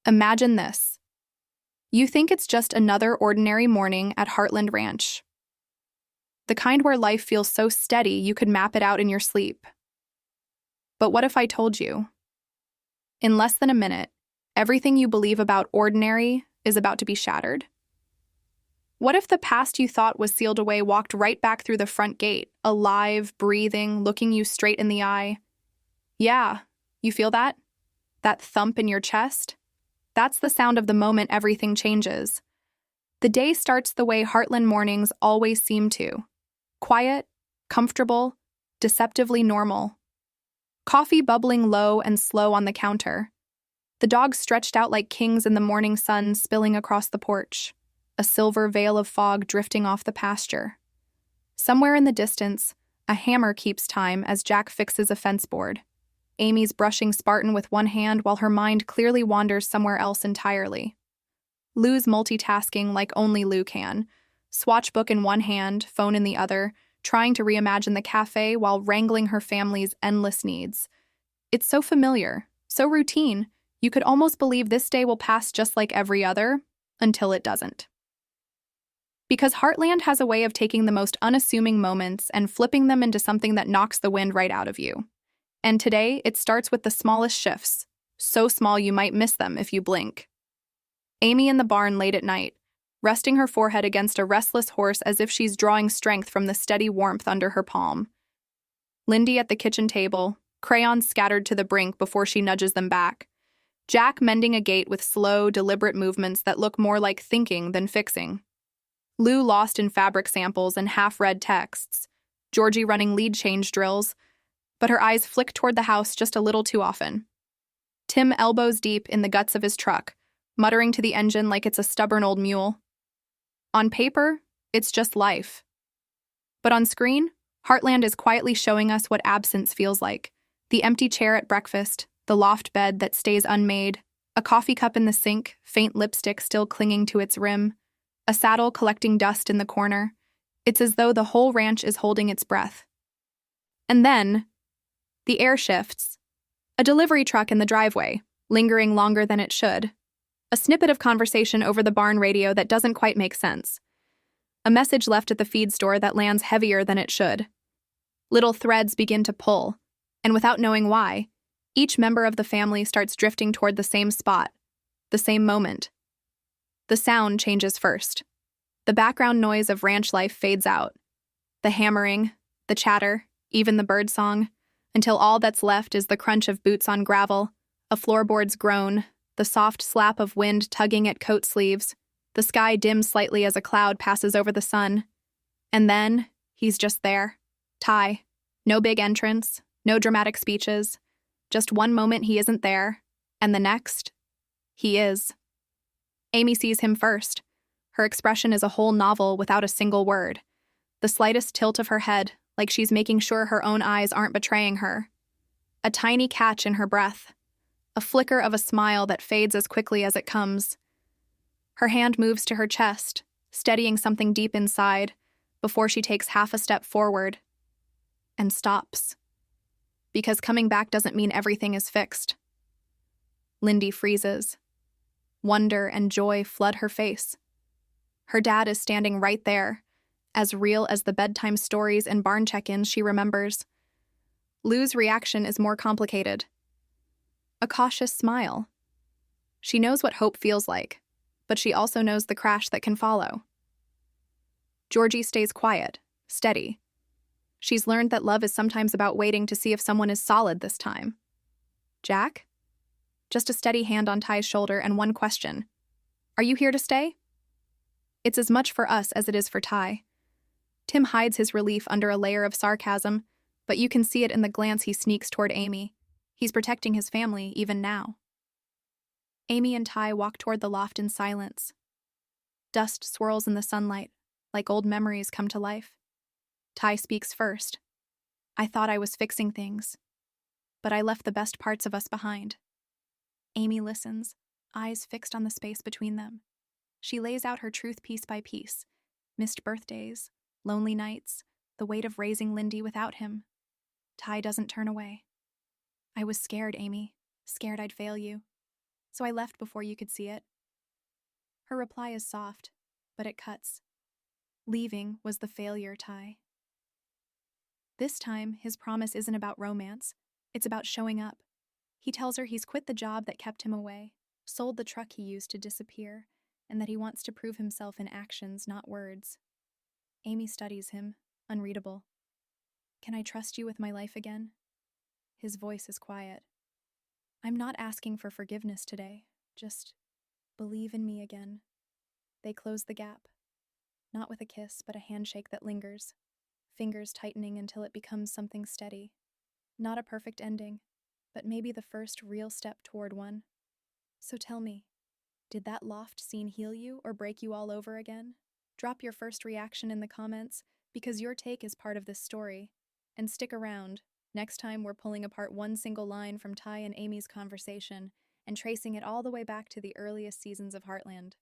Imagine this. You think it's just another ordinary morning at Heartland Ranch. The kind where life feels so steady you could map it out in your sleep. But what if I told you? In less than a minute, everything you believe about ordinary is about to be shattered. What if the past you thought was sealed away walked right back through the front gate, alive, breathing, looking you straight in the eye? Yeah, you feel that? That thump in your chest? That's the sound of the moment everything changes. The day starts the way Heartland mornings always seem to. Quiet, comfortable, deceptively normal. Coffee bubbling low and slow on the counter. The dogs stretched out like kings in the morning sun spilling across the porch. A silver veil of fog drifting off the pasture. Somewhere in the distance, a hammer keeps time as Jack fixes a fence board. Amy's brushing Spartan with one hand while her mind clearly wanders somewhere else entirely. Lou's multitasking like only Lou can. Swatch book in one hand, phone in the other, trying to reimagine the cafe while wrangling her family's endless needs. It's so familiar, so routine, you could almost believe this day will pass just like every other, until it doesn't. Because Heartland has a way of taking the most unassuming moments and flipping them into something that knocks the wind right out of you. And today, it starts with the smallest shifts, so small you might miss them if you blink. Amy in the barn late at night, resting her forehead against a restless horse as if she's drawing strength from the steady warmth under her palm. Lindy at the kitchen table, crayons scattered to the brink before she nudges them back. Jack mending a gate with slow, deliberate movements that look more like thinking than fixing. Lou lost in fabric samples and half-read texts. Georgie running lead change drills, but her eyes flick toward the house just a little too often. Tim elbows deep in the guts of his truck, muttering to the engine like it's a stubborn old mule. On paper, it's just life. But on screen, Heartland is quietly showing us what absence feels like. The empty chair at breakfast, the loft bed that stays unmade, a coffee cup in the sink, faint lipstick still clinging to its rim, a saddle collecting dust in the corner. It's as though the whole ranch is holding its breath. And then, the air shifts. A delivery truck in the driveway, lingering longer than it should. A snippet of conversation over the barn radio that doesn't quite make sense. A message left at the feed store that lands heavier than it should. Little threads begin to pull, and without knowing why, each member of the family starts drifting toward the same spot, the same moment. The sound changes first. The background noise of ranch life fades out. The hammering, the chatter, even the bird song, until all that's left is the crunch of boots on gravel, a floorboard's groan, the soft slap of wind tugging at coat sleeves. The sky dims slightly as a cloud passes over the sun. And then, he's just there. Ty. No big entrance, no dramatic speeches. Just one moment he isn't there, and the next, he is. Amy sees him first. Her expression is a whole novel without a single word. The slightest tilt of her head, like she's making sure her own eyes aren't betraying her. A tiny catch in her breath. A flicker of a smile that fades as quickly as it comes. Her hand moves to her chest, steadying something deep inside, before she takes half a step forward. And stops. Because coming back doesn't mean everything is fixed. Lindy freezes. Wonder and joy flood her face. Her dad is standing right there, as real as the bedtime stories and barn check-ins she remembers. Lou's reaction is more complicated. A cautious smile. She knows what hope feels like, but she also knows the crash that can follow. Georgie stays quiet, steady. She's learned that love is sometimes about waiting to see if someone is solid this time. Jack? Just a steady hand on Ty's shoulder and one question. Are you here to stay? It's as much for us as it is for Ty. Tim hides his relief under a layer of sarcasm, but you can see it in the glance he sneaks toward Amy. He's protecting his family even now. Amy and Ty walk toward the loft in silence. Dust swirls in the sunlight, like old memories come to life. Ty speaks first. I thought I was fixing things, but I left the best parts of us behind. Amy listens, eyes fixed on the space between them. She lays out her truth piece by piece. Missed birthdays, lonely nights, the weight of raising Lindy without him. Ty doesn't turn away. I was scared, Amy. Scared I'd fail you. So I left before you could see it. Her reply is soft, but it cuts. Leaving was the failure, Ty. This time, his promise isn't about romance. It's about showing up. He tells her he's quit the job that kept him away, sold the truck he used to disappear, and that he wants to prove himself in actions, not words. Amy studies him, unreadable. Can I trust you with my life again? His voice is quiet. I'm not asking for forgiveness today. Just believe in me again. They close the gap. Not with a kiss, but a handshake that lingers, fingers tightening until it becomes something steady. Not a perfect ending, but maybe the first real step toward one. So tell me, did that loft scene heal you or break you all over again? Drop your first reaction in the comments, because your take is part of this story. And stick around. Next time we're pulling apart one single line from Ty and Amy's conversation and tracing it all the way back to the earliest seasons of Heartland.